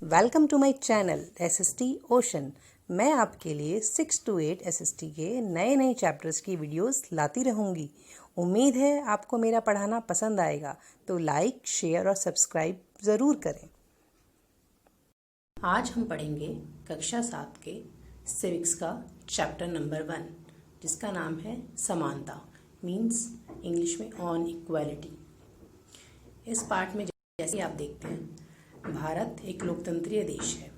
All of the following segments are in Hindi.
Welcome to my channel SST ocean. मैं आपके लिए 6 to 8 SST के नए चैप्टर्स की वीडियोस लाती रहूँगी। उम्मीद है आपको मेरा पढ़ाना पसंद आएगा, तो लाइक, शेयर और सब्सक्राइब ज़रूर करें। आज हम पढ़ेंगे कक्षा 7 के सिविक्स का चैप्टर नंबर 1, जिसका नाम है समानता, मीन्स इंग्लिश में ऑन इक्वालिटी। इस पार्ट में जैसे आप देखते हैं, भारत एक लोकतंत्रीय देश है।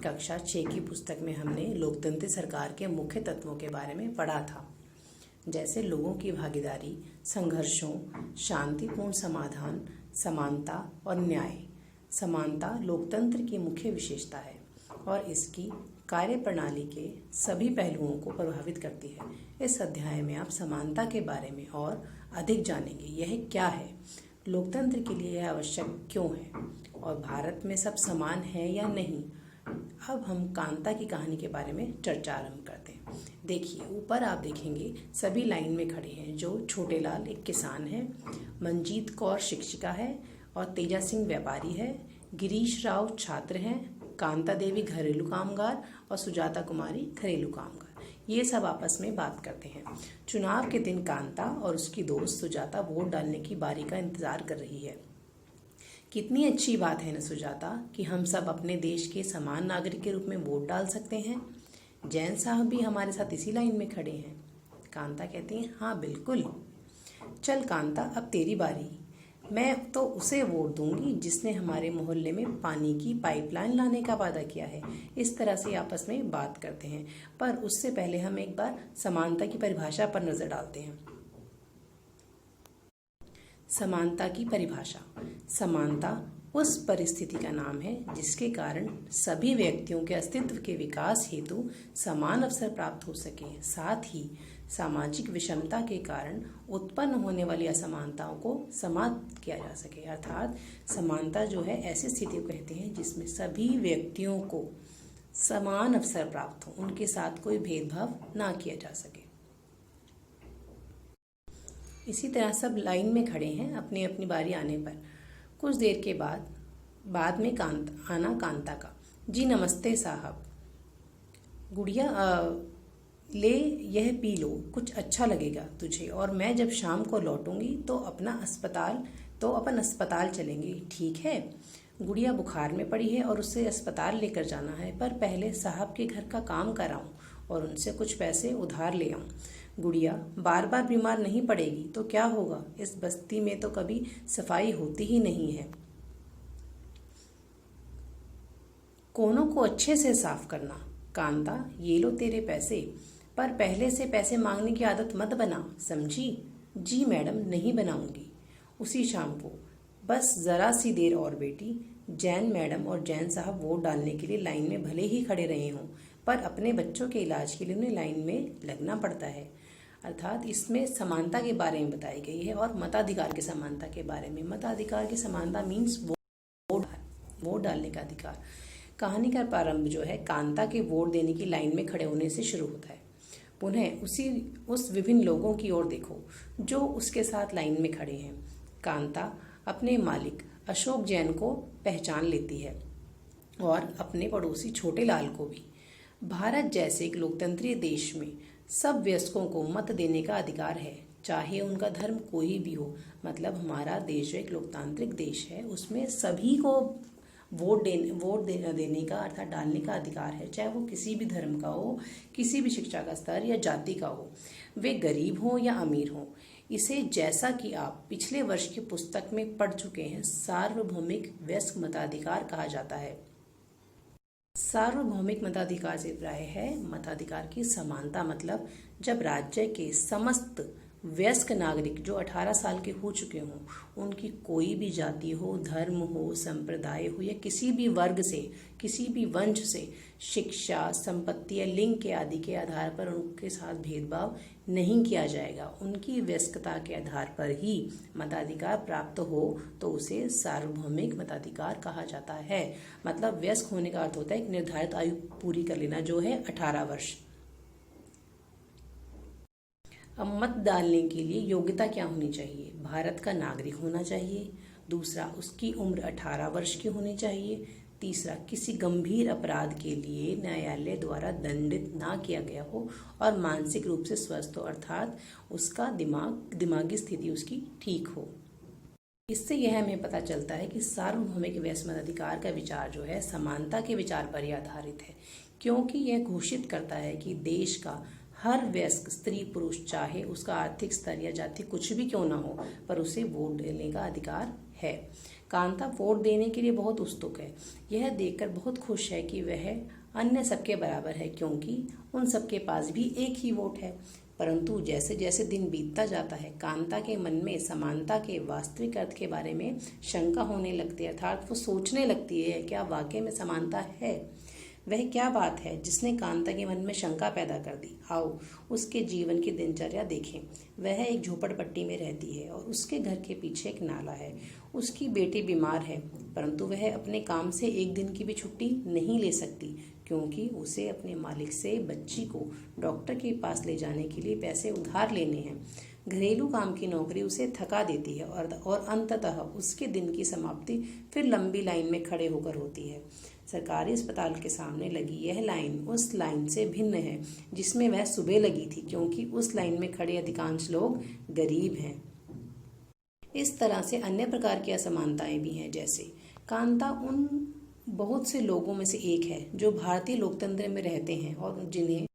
कक्षा 6 की पुस्तक में हमने लोकतंत्र सरकार के मुख्य तत्वों के बारे में पढ़ा था, जैसे लोगों की भागीदारी, संघर्षों, शांतिपूर्ण समाधान, समानता और न्याय। समानता लोकतंत्र की मुख्य विशेषता है और इसकी कार्यप्रणाली के सभी पहलुओं को प्रभावित करती है। इस अध्याय में आप समानता के बारे में और अधिक जानेंगे। यह क्या है, लोकतंत्र के लिए यह आवश्यक क्यों है और भारत में सब समान है या नहीं। अब हम कांता की कहानी के बारे में चर्चा आरंभ करते हैं। देखिए, ऊपर आप देखेंगे सभी लाइन में खड़े हैं। जो छोटे लाल एक किसान है, मंजीत कौर शिक्षिका है और तेजा सिंह व्यापारी है, गिरीश राव छात्र हैं, कांता देवी घरेलू कामगार और सुजाता कुमारी घरेलू कामगार। ये सब आपस में बात करते हैं। चुनाव के दिन कांता और उसकी दोस्त सुजाता वोट डालने की बारी का इंतजार कर रही है। कितनी अच्छी बात है ना सुजाता, कि हम सब अपने देश के समान नागरिक के रूप में वोट डाल सकते हैं। जैन साहब भी हमारे साथ इसी लाइन में खड़े हैं। कांता कहती है, हाँ बिल्कुल। चल कांता, अब तेरी बारी। मैं तो उसे वोट दूंगी जिसने हमारे मोहल्ले में पानी की पाइपलाइन लाने का वादा किया है। इस तरह से आपस में बात करते हैं, पर उससे पहले हम एक बार समानता की परिभाषा पर नजर डालते हैं। समानता की परिभाषा। समानता उस परिस्थिति का नाम है जिसके कारण सभी व्यक्तियों के अस्तित्व के विकास हेतु समान अवसर प्राप्त हो सके, साथ ही सामाजिक विषमता के कारण उत्पन्न होने वाली असमानताओं को समाप्त किया जा सके। अर्थात समानता जो है, ऐसी स्थिति को कहते हैं जिसमें सभी व्यक्तियों को समान अवसर प्राप्त हो, उनके साथ कोई भेदभाव ना किया जा सके। इसी तरह सब लाइन में खड़े हैं अपनी अपनी बारी आने पर। कुछ देर के बाद में कांता का, जी नमस्ते साहब। गुड़िया ले यह पी लो, कुछ अच्छा लगेगा तुझे, और मैं जब शाम को लौटूंगी तो अपन अस्पताल चलेंगे, ठीक है। गुड़िया बुखार में पड़ी है और उसे अस्पताल लेकर जाना है, पर पहले साहब के घर का काम कराऊं और उनसे कुछ पैसे उधार ले आऊं। गुड़िया बार बार बीमार नहीं पड़ेगी तो क्या होगा, इस बस्ती में तो कभी सफाई होती ही नहीं है। कोनों को अच्छे से साफ करना। कांता, ये लो तेरे पैसे, पर पहले से पैसे मांगने की आदत मत बना, समझी। जी मैडम, नहीं बनाऊंगी। उसी शाम को, बस जरा सी देर और बेटी। जैन मैडम और जैन साहब वोट डालने के लिए लाइन में भले ही खड़े रहे हों, पर अपने बच्चों के इलाज के लिए उन्हें लाइन में लगना पड़ता है। अर्थात इसमें समानता के बारे में बताई गई है और मताधिकार की समानता के बारे में। मताधिकार की समानता मीन्स वोट डालने का अधिकार। कहानी का प्रारंभ जो है, कांता के वोट देने की लाइन में खड़े होने से शुरू होता है। पुनः उस विभिन्न लोगों की ओर देखो जो उसके साथ लाइन में खड़े हैं। कांता अपने मालिक अशोक जैन को पहचान लेती है और अपने पड़ोसी छोटे लाल को भी। भारत जैसे एक लोकतंत्रीय देश में सब वयस्कों को मत देने का अधिकार है, चाहे उनका धर्म कोई भी हो। मतलब हमारा देश जो एक लोकतांत्रिक देश है, उसमें सभी को वोट देने का अर्थात डालने का अधिकार है, चाहे वो किसी भी धर्म का हो, किसी भी शिक्षा का स्तर या जाति का हो, वे गरीब हो या अमीर हो। इसे, जैसा कि आप पिछले वर्ष की पुस्तक में पढ़ चुके हैं, सार्वभौमिक वयस्क मताधिकार कहा जाता है। सार्वभौमिक मताधिकार से प्राय है मताधिकार की समानता। मतलब जब राज्य के समस्त वयस्क नागरिक जो 18 साल के हो चुके हों, उनकी कोई भी जाति हो, धर्म हो, संप्रदाय हो या किसी भी वर्ग से, किसी भी वंश से शिक्षा, संपत्ति या लिंग के आदि के आधार पर उनके साथ भेदभाव नहीं किया जाएगा। उनकी वयस्कता के आधार पर ही मताधिकार प्राप्त हो तो उसे सार्वभौमिक मताधिकार कहा जाता है। मतलब वयस्क होने का अर्थ होता है एक निर्धारित आयु पूरी कर लेना, जो है 18 वर्ष। अब मत डालने के लिए योग्यता क्या होनी चाहिए? भारत का नागरिक होना चाहिए। दूसरा, उसकी उम्र 18 वर्ष की होनी चाहिए। तीसरा, किसी गंभीर अपराध के लिए न्यायालय द्वारा दंडित ना किया गया हो और मानसिक रूप से स्वस्थ हो, अर्थात उसका दिमागी स्थिति उसकी ठीक हो। इससे यह हमें पता चलता है कि सार्वभौमिक वयस्क मताधिकार का विचार जो है समानता के विचार पर ही आधारित है, क्योंकि यह घोषित करता है कि देश का हर वयस्क स्त्री पुरुष, चाहे उसका आर्थिक स्तर या जाति कुछ भी क्यों ना हो, पर उसे वोट देने का अधिकार है। कांता वोट देने के लिए बहुत उत्सुक है। यह देखकर बहुत खुश है कि वह अन्य सबके बराबर है, क्योंकि उन सबके पास भी एक ही वोट है। परंतु जैसे जैसे दिन बीतता जाता है, कांता के मन में समानता के वास्तविक अर्थ के बारे में शंका होने लगती है, अर्थात वो सोचने लगती है क्या वाकई में समानता है। वह क्या बात है जिसने कांता के मन में शंका पैदा कर दी। आओ उसके जीवन की दिनचर्या देखें। वह एक झोपड़पट्टी में रहती है और उसके घर के पीछे एक नाला है। उसकी बेटी बीमार है, परंतु वह अपने काम से एक दिन की भी छुट्टी नहीं ले सकती, क्योंकि उसे अपने मालिक से बच्ची को डॉक्टर के पास ले जाने के लिए पैसे उधार लेने हैं। घरेलू काम की नौकरी उसे थका देती है और अंततः उसके दिन की समाप्ति फिर लंबी लाइन में खड़े होकर होती है। सरकारी अस्पताल के सामने लगी यह लाइन उस लाइन से भिन्न है जिसमें वह सुबह लगी थी, क्योंकि उस लाइन में खड़े अधिकांश लोग गरीब हैं। इस तरह से अन्य प्रकार की असमानताएं भी हैं, जैसे कांता उन बहुत से लोगों में से एक है जो भारतीय लोकतंत्र में रहते हैं और जिन्हें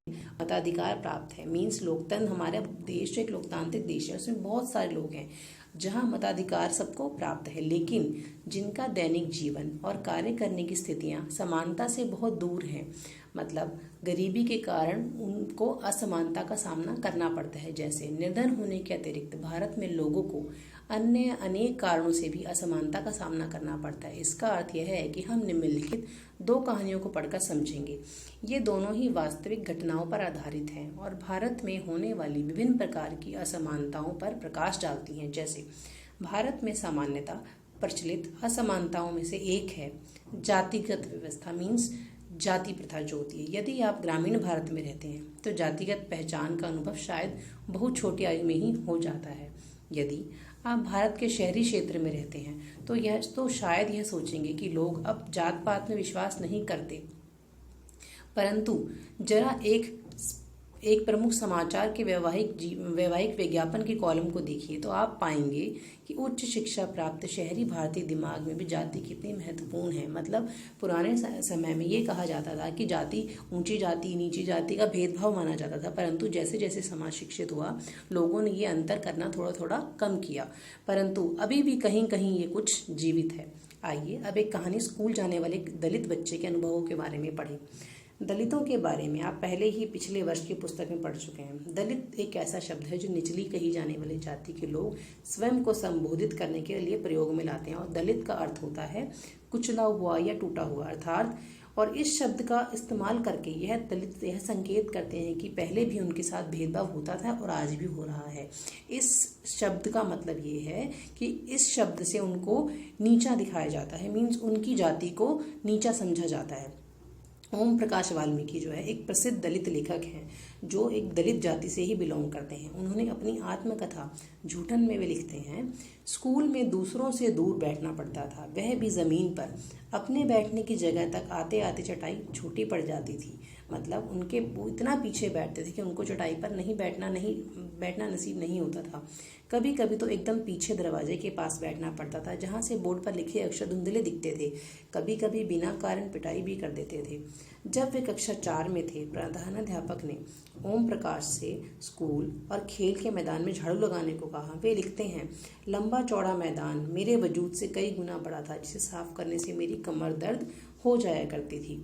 मताधिकार प्राप्त है। मीन्स लोकतंत्र, हमारा देश एक लोकतांत्रिक देश है, उसमें बहुत सारे लोग हैं जहां मताधिकार सबको प्राप्त है, लेकिन जिनका दैनिक जीवन और कार्य करने की स्थितियां समानता से बहुत दूर हैं। मतलब गरीबी के कारण उनको असमानता का सामना करना पड़ता है। जैसे निर्धन होने के अतिरिक्त भारत में लोगों को अन्य अनेक कारणों से भी असमानता का सामना करना पड़ता है। इसका अर्थ यह है कि हम निम्नलिखित दो कहानियों को पढ़कर समझेंगे। ये दोनों ही वास्तविक घटनाओं पर आधारित हैं और भारत में होने वाली विभिन्न प्रकार की असमानताओं पर प्रकाश डालती हैं। जैसे भारत में सामान्यतः प्रचलित असमानताओं में से एक है जातिगत व्यवस्था, मीन्स जाति प्रथा जो होती है। यदि आप ग्रामीण भारत में रहते हैं तो जातिगत पहचान का अनुभव शायद बहुत छोटी आयु में ही हो जाता है। यदि आप भारत के शहरी क्षेत्र में रहते हैं तो शायद यह सोचेंगे कि लोग अब जात पात में विश्वास नहीं करते। परंतु जरा एक प्रमुख समाचार के वैवाहिक विज्ञापन की कॉलम को देखिए तो आप पाएंगे कि उच्च शिक्षा प्राप्त शहरी भारतीय दिमाग में भी जाति कितनी महत्वपूर्ण है। मतलब पुराने समय में ये कहा जाता था कि जाति, ऊंची जाति नीची जाति का भेदभाव माना जाता था, परंतु जैसे जैसे समाज शिक्षित हुआ लोगों ने ये अंतर करना थोड़ा थोड़ा कम किया, परंतु अभी भी कहीं कहीं ये कुछ जीवित है। आइए अब एक कहानी स्कूल जाने वाले दलित बच्चे के अनुभवों के बारे में पढ़ें। दलितों के बारे में आप पहले ही पिछले वर्ष की पुस्तक में पढ़ चुके हैं। दलित एक ऐसा शब्द है जो निचली कही जाने वाली जाति के लोग स्वयं को संबोधित करने के लिए प्रयोग में लाते हैं, और दलित का अर्थ होता है कुचला हुआ या टूटा हुआ अर्थात। और इस शब्द का इस्तेमाल करके यह दलित यह संकेत करते हैं कि पहले भी उनके साथ भेदभाव होता था और आज भी हो रहा है। इस शब्द का मतलब ये है कि इस शब्द से उनको नीचा दिखाया जाता है, मीन्स उनकी जाति को नीचा समझा जाता है। ओम प्रकाश वाल्मीकि जो है एक प्रसिद्ध दलित लेखक हैं जो एक दलित जाति से ही बिलोंग करते हैं। उन्होंने अपनी आत्मकथा झूठन में वे लिखते हैं, स्कूल में दूसरों से दूर बैठना पड़ता था, वह भी ज़मीन पर। अपने बैठने की जगह तक आते आते चटाई छोटी पड़ जाती थी। मतलब उनके वो इतना पीछे बैठते थे कि उनको चटाई पर बैठना नसीब नहीं होता था। कभी कभी तो एकदम पीछे दरवाजे के पास बैठना पड़ता था जहाँ से बोर्ड पर लिखे अक्षर धुंधले दिखते थे। कभी कभी बिना कारण पिटाई भी कर देते थे। जब वे कक्षा 4 में थे, प्रधानाध्यापक ने ओम प्रकाश से स्कूल और खेल के मैदान में झाड़ू लगाने को कहा। वे लिखते हैं, लंबा चौड़ा मैदान मेरे वजूद से कई गुना बड़ा था, जिसे साफ करने से मेरी कमर दर्द हो जाया करती थी।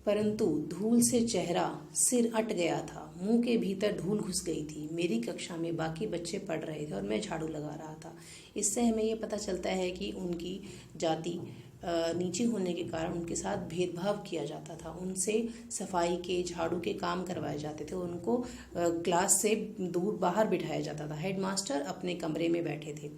परंतु धूल से चेहरा सिर अट गया था, मुंह के भीतर धूल घुस गई थी। मेरी कक्षा में बाकी बच्चे पढ़ रहे थे और मैं झाड़ू लगा रहा था। इससे हमें ये पता चलता है कि उनकी जाति नीची होने के कारण उनके साथ भेदभाव किया जाता था। उनसे सफाई के, झाड़ू के काम करवाए जाते थे। उनको क्लास से दूर बाहर बिठाया जाता था। हेडमास्टर अपने कमरे में बैठे थे,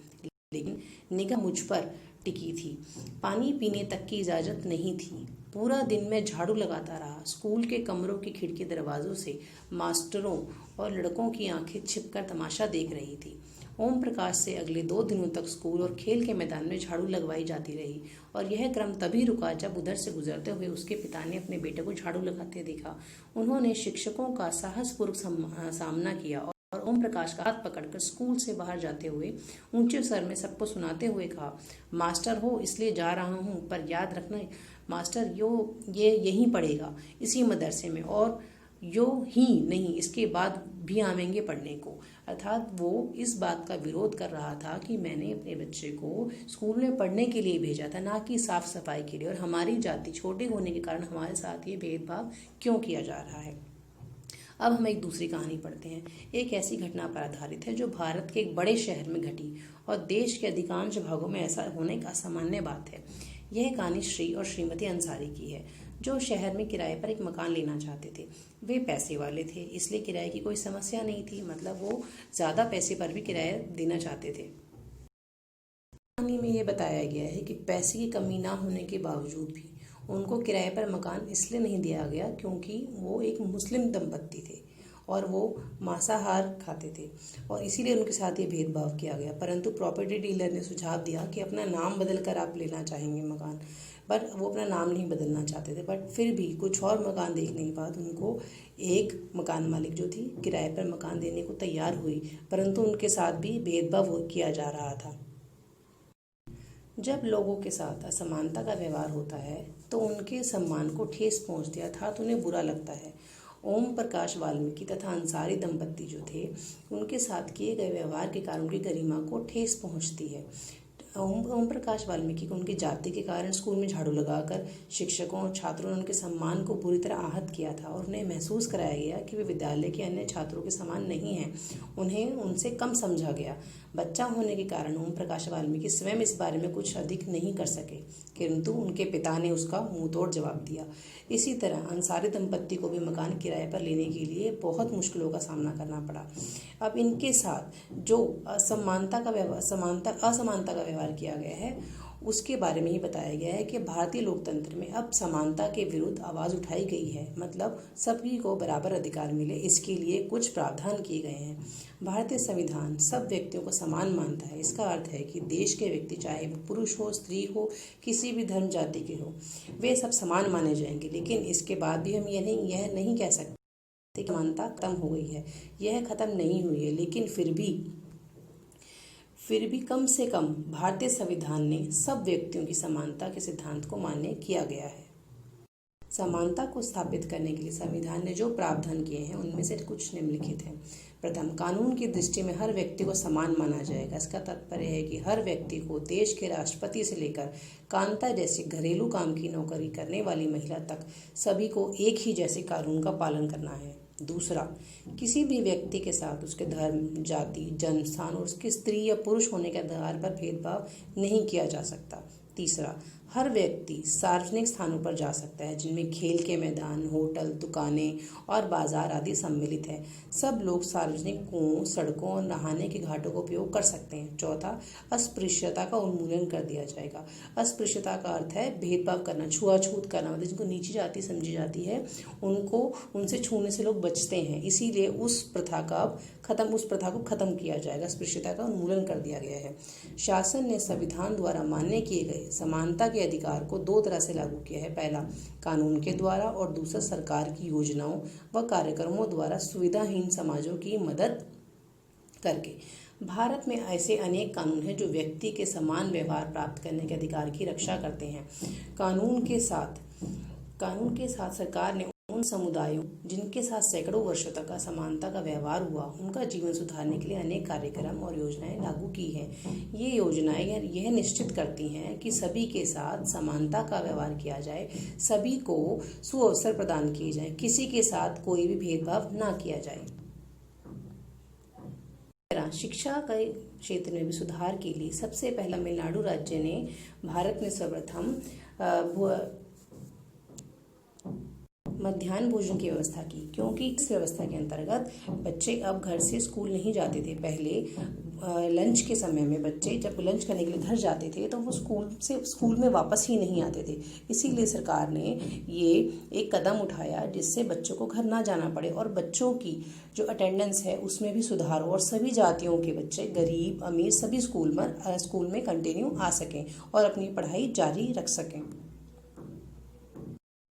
लेकिन निगाह मुझ पर टिकी थी। पानी पीने तक की इजाज़त नहीं थी। पूरा दिन मैं झाड़ू लगाता रहा। स्कूल के कमरों की खिड़की दरवाजों से मास्टरों और लड़कों की आंखें छिपकर तमाशा देख रही थी। ओम प्रकाश से अगले 2 दिनों तक स्कूल और खेल के मैदान में झाड़ू लगवाई जाती रही और यह क्रम तभी रुका जब उधर से गुजरते हुए उसके पिता ने अपने बेटे को झाड़ू लगाते देखा। उन्होंने शिक्षकों का साहसपूर्वक सामना किया और ओम प्रकाश का हाथ पकड़कर स्कूल से बाहर जाते हुए ऊंचे स्वर में सबको सुनाते हुए कहा, मास्टर हो इसलिए जा रहा हूँ, पर याद रखना मास्टर ये यहीं पढ़ेगा इसी मदरसे में, और यो ही नहीं इसके बाद भी आवेंगे पढ़ने को। अर्थात वो इस बात का विरोध कर रहा था कि मैंने अपने बच्चे को स्कूल में पढ़ने के लिए भेजा था, ना कि साफ सफाई के लिए, और हमारी जाति छोटी होने के कारण हमारे साथ ये भेदभाव क्यों किया जा रहा है। अब हम एक दूसरी कहानी पढ़ते हैं। एक ऐसी घटना पर आधारित है जो भारत के एक बड़े शहर में घटी और देश के अधिकांश भागों में ऐसा होने का सामान्य बात है। यह कहानी श्री और श्रीमती अंसारी की है, जो शहर में किराए पर एक मकान लेना चाहते थे। वे पैसे वाले थे, इसलिए किराए की कोई समस्या नहीं थी, मतलब वो ज़्यादा पैसे पर भी किराया देना चाहते थे। कहानी में ये बताया गया है कि पैसे की कमी ना होने के बावजूद भी उनको किराए पर मकान इसलिए नहीं दिया गया क्योंकि वो एक मुस्लिम दंपत्ति थे और वो मांसाहार खाते थे, और इसीलिए उनके साथ ये भेदभाव किया गया। परंतु प्रॉपर्टी डीलर ने सुझाव दिया कि अपना नाम बदल कर आप लेना चाहेंगे मकान, पर वो अपना नाम नहीं बदलना चाहते थे। बट फिर भी कुछ और मकान देखने के बाद उनको एक मकान मालिक जो थी किराए पर मकान देने को तैयार हुई, परंतु उनके साथ भी भेदभाव किया जा रहा था। जब लोगों के साथ असमानता का व्यवहार होता है तो उनके सम्मान को ठेस पहुंचती है, अर्थात उन्हें बुरा लगता है। ओम प्रकाश वाल्मीकि तथा अंसारी दंपत्ति जो थे उनके साथ किए गए व्यवहार के कारण उनकी गरिमा को ठेस पहुंचती है। ओम प्रकाश वाल्मीकि को उनकी जाति के कारण स्कूल में झाड़ू लगाकर शिक्षकों और छात्रों ने उनके सम्मान को बुरी तरह आहत किया था और उन्हें महसूस कराया गया कि वे विद्यालय के अन्य छात्रों के समान नहीं हैं, उन्हें उनसे कम समझा गया। बच्चा होने के कारण ओम प्रकाश वाल्मीकि स्वयं इस बारे में कुछ अधिक नहीं कर सके, किंतु उनके पिता ने उसका मुंहतोड़ जवाब दिया। इसी तरह अंसारी दंपत्ति को भी मकान किराए पर लेने के लिए बहुत मुश्किलों का सामना करना पड़ा। अब इनके साथ जो असमानता का व्यवहार किया गया है उसके बारे में ही बताया गया है कि भारतीय लोकतंत्र में अब समानता के विरुद्ध आवाज़ उठाई गई है, मतलब सभी को बराबर अधिकार मिले, इसके लिए कुछ प्रावधान किए गए हैं। भारतीय संविधान सब व्यक्तियों को समान मानता है। इसका अर्थ है कि देश के व्यक्ति, चाहे वो पुरुष हो, स्त्री हो, किसी भी धर्म जाति के हो, वे सब समान माने जाएंगे। लेकिन इसके बाद भी हम यह नहीं कह सकते कि समानता खत्म हो गई है। यह खत्म नहीं हुई है, लेकिन फिर भी कम से कम भारतीय संविधान ने सब व्यक्तियों की समानता के सिद्धांत को मान्य किया गया है। समानता को स्थापित करने के लिए संविधान ने जो प्रावधान किए हैं उनमें से कुछ निम्नलिखित हैं। प्रथम, कानून की दृष्टि में हर व्यक्ति को समान माना जाएगा। इसका तात्पर्य है कि हर व्यक्ति को देश के राष्ट्रपति से लेकर कांता जैसी घरेलू काम की नौकरी करने वाली महिला तक सभी को एक ही जैसे कानून का पालन करना है। दूसरा, किसी भी व्यक्ति के साथ उसके धर्म, जाति, जन्म स्थान और उसकी स्त्री या पुरुष होने के आधार पर भेदभाव नहीं किया जा सकता। तीसरा, हर व्यक्ति सार्वजनिक स्थानों पर जा सकता है जिनमें खेल के मैदान, होटल, दुकानें और बाजार आदि सम्मिलित है। सब लोग सार्वजनिक कुओं, सड़कों और नहाने के घाटों का उपयोग कर सकते हैं। चौथा, अस्पृश्यता का उन्मूलन कर दिया जाएगा। अस्पृश्यता का अर्थ है भेदभाव करना, छुआछूत करना, मतलब जिनको नीची जाति समझी जाती है उनसे छूने से लोग बचते हैं, इसीलिए उस प्रथा को खत्म किया जाएगा। अस्पृश्यता का उन्मूलन कर दिया गया है। शासन ने संविधान द्वारा मान्य किए गए समानता के अधिकार को 2 तरह से लागू किया है। पहला, कानून के द्वारा, और दूसरा, सरकार की योजनाओं व कार्यक्रमों द्वारा सुविधाहीन समाजों की मदद करके। भारत में ऐसे अनेक कानून हैं जो व्यक्ति के समान व्यवहार प्राप्त करने के अधिकार की रक्षा करते हैं। कानून के साथ सरकार ने उन समुदायों जिनके साथ सैकड़ों वर्षों तक असमानता का व्यवहार हुआ, उनका जीवन सुधारने के लिए अनेक कार्यक्रम और योजनाएं लागू की हैं। ये योजनाएं यह निश्चित करती हैं कि सभी के साथ समानता का व्यवहार किया जाए, सभी को सुअवसर प्रदान किए जाए, किसी के साथ कोई भी भेदभाव ना किया जाए। शिक्षा के क्षेत्र में भी सुधार के लिए सबसे पहला तमिलनाडु राज्य ने भारत में सर्वप्रथम मध्याह्न भोजन की व्यवस्था की, क्योंकि इस व्यवस्था के अंतर्गत बच्चे अब घर से स्कूल नहीं जाते थे। पहले लंच के समय में बच्चे जब लंच करने के लिए घर जाते थे तो वो स्कूल में वापस ही नहीं आते थे। इसीलिए सरकार ने ये एक कदम उठाया जिससे बच्चों को घर ना जाना पड़े और बच्चों की जो अटेंडेंस है उसमें भी सुधार हो और सभी जातियों के बच्चे, गरीब अमीर, सभी स्कूल में कंटिन्यू आ सकें और अपनी पढ़ाई जारी रख सकें।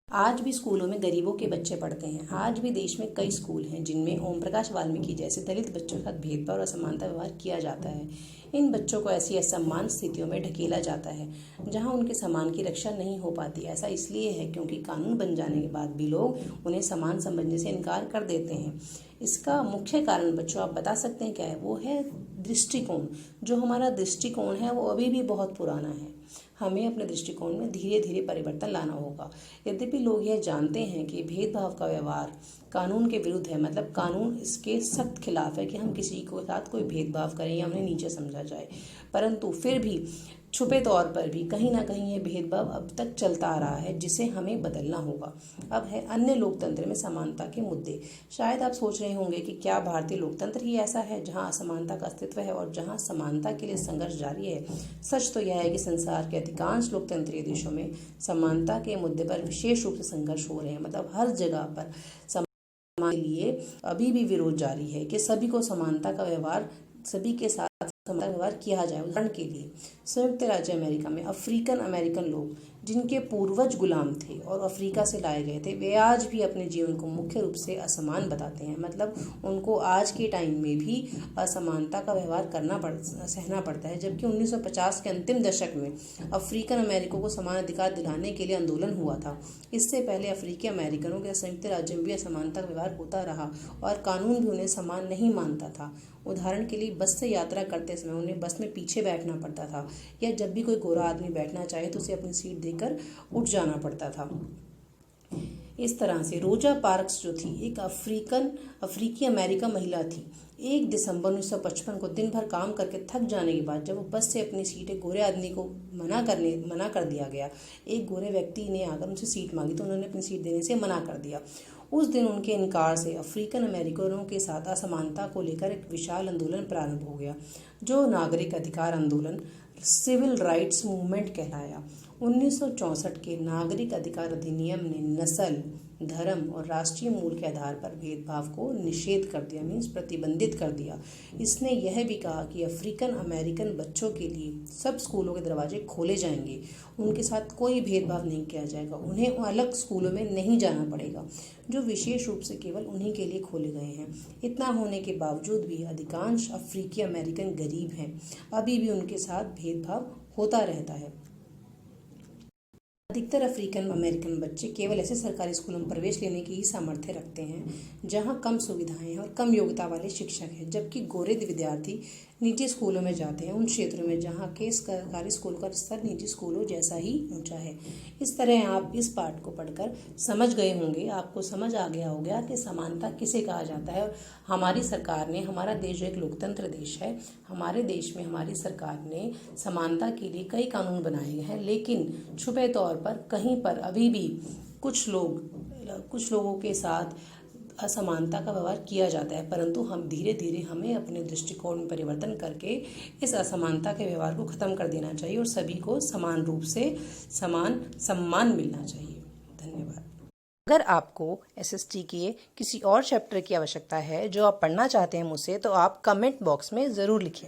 आज भी स्कूलों में गरीबों के बच्चे पढ़ते हैं। आज भी देश में कई स्कूल हैं जिनमें ओम प्रकाश वाल्मीकि जैसे दलित बच्चों के साथ भेदभाव और असमानता व्यवहार किया जाता है। इन बच्चों को ऐसी असमान स्थितियों में ढकेला जाता है जहां उनके सम्मान की रक्षा नहीं हो पाती। ऐसा इसलिए है क्योंकि कानून बन जाने के बाद भी लोग उन्हें समान समझने से इनकार कर देते हैं। इसका मुख्य कारण बच्चों आप बता सकते हैं क्या है? वो है दृष्टिकोण। जो हमारा दृष्टिकोण है वो अभी भी बहुत पुराना है। हमें अपने दृष्टिकोण में धीरे धीरे परिवर्तन लाना होगा। यद्यपि लोग यह जानते हैं कि भेदभाव का व्यवहार कानून के विरुद्ध है, मतलब कानून इसके सख्त खिलाफ है कि हम किसी के साथ कोई भेदभाव करें या उन्हें नीचे समझा जाए, परंतु फिर भी छुपे तौर पर भी कहीं ना कहीं ये भेदभाव अब तक चलता आ रहा है, जिसे हमें बदलना होगा। अब है अन्य लोकतंत्र में समानता के मुद्दे। शायद आप सोच रहे होंगे कि क्या भारतीय लोकतंत्र ही ऐसा है जहां असमानता का अस्तित्व है और जहां समानता के लिए संघर्ष जारी है। सच तो यह है कि संसार के अधिकांश लोकतंत्रीय देशों में समानता के मुद्दे पर विशेष रूप से संघर्ष हो रहे हैं। मतलब हर जगह पर समानता के लिए अभी भी विरोध जारी है कि सभी को समानता का व्यवहार, सभी के साथ समानता व्यवहार किया जाए। उदाहरण के लिए संयुक्त राज्य अमेरिका में अफ्रीकन अमेरिकन लोग जिनके पूर्वज गुलाम थे और अफ्रीका से लाए गए थे, वे आज भी अपने जीवन को मुख्य रूप से असमान बताते हैं। मतलब उनको आज के टाइम में भी असमानता का व्यवहार सहना पड़ता है। जबकि 1950 के अंतिम दशक में अफ्रीकन अमेरिकों को समान अधिकार दिलाने के लिए आंदोलन हुआ था। इससे पहले अफ्रीकी अमेरिकनों के संयुक्त राज्य में भी असमानता का व्यवहार होता रहा और कानून भी उन्हें समान नहीं मानता था। उदाहरण के लिए बस से यात्रा करते समय उन्हें बस में पीछे बैठना पड़ता था, या जब भी कोई गोरा आदमी बैठना चाहे तो उसे अपनी सीट देकर उठ जाना पड़ता था। इस तरह से रोजा पार्क्स जो थी एक अफ्रीकी अमेरिका महिला थी। 1 दिसंबर 1955 को दिन भर काम करके थक जाने के बाद जब वो बस से अपनी सीट एक गोरे आदमी को मना कर दिया गया। एक गोरे व्यक्ति ने आकर उनसे सीट मांगी तो उन्होंने अपनी सीट देने से मना कर दिया। उस दिन उनके इनकार से अफ्रीकन अमेरिकनों के साथ असमानता को लेकर एक विशाल आंदोलन प्रारंभ हो गया, जो नागरिक अधिकार आंदोलन, सिविल राइट्स मूवमेंट कहलाया। 1964 के नागरिक अधिकार अधिनियम ने नस्ल, धर्म और राष्ट्रीय मूल के आधार पर भेदभाव को निषेध कर दिया, मीन्स प्रतिबंधित कर दिया। इसने यह भी कहा कि अफ्रीकन अमेरिकन बच्चों के लिए सब स्कूलों के दरवाजे खोले जाएंगे, उनके साथ कोई भेदभाव नहीं किया जाएगा, उन्हें अलग स्कूलों में नहीं जाना पड़ेगा, जो विशेष रूप से केवल उन्हीं के लिए खोले गए हैं। इतना होने के बावजूद भी अधिकांश अफ्रीकी अमेरिकन गरीब हैं, अभी भी उनके साथ भेदभाव होता रहता है। अधिकतर अफ्रीकन अमेरिकन बच्चे केवल ऐसे सरकारी स्कूलों में प्रवेश लेने की ही सामर्थ्य रखते हैं जहां कम सुविधाएं हैं और कम योग्यता वाले शिक्षक हैं, जबकि गोरे विद्यार्थी निजी स्कूलों में जाते हैं उन क्षेत्रों में जहां के सरकारी स्कूल का स्तर निजी स्कूलों जैसा ही ऊंचा है। इस तरह आप इस पाठ को पढ़कर समझ गए होंगे, आपको समझ आ गया होगा कि समानता किसे कहा जाता है। और हमारी सरकार ने, हमारा देश जो एक लोकतंत्र देश है, हमारे देश में हमारी सरकार ने समानता के लिए कई कानून बनाए हैं, लेकिन छुपे तौर पर कहीं पर अभी भी कुछ लोगों के साथ असमानता का व्यवहार किया जाता है। परंतु हम धीरे धीरे हमें अपने दृष्टिकोण में परिवर्तन करके इस असमानता के व्यवहार को खत्म कर देना चाहिए और सभी को समान रूप से समान सम्मान मिलना चाहिए। धन्यवाद। अगर आपको एसएसटी के किसी और चैप्टर की आवश्यकता है जो आप पढ़ना चाहते हैं मुझसे, तो आप कमेंट बॉक्स में ज़रूर लिखें।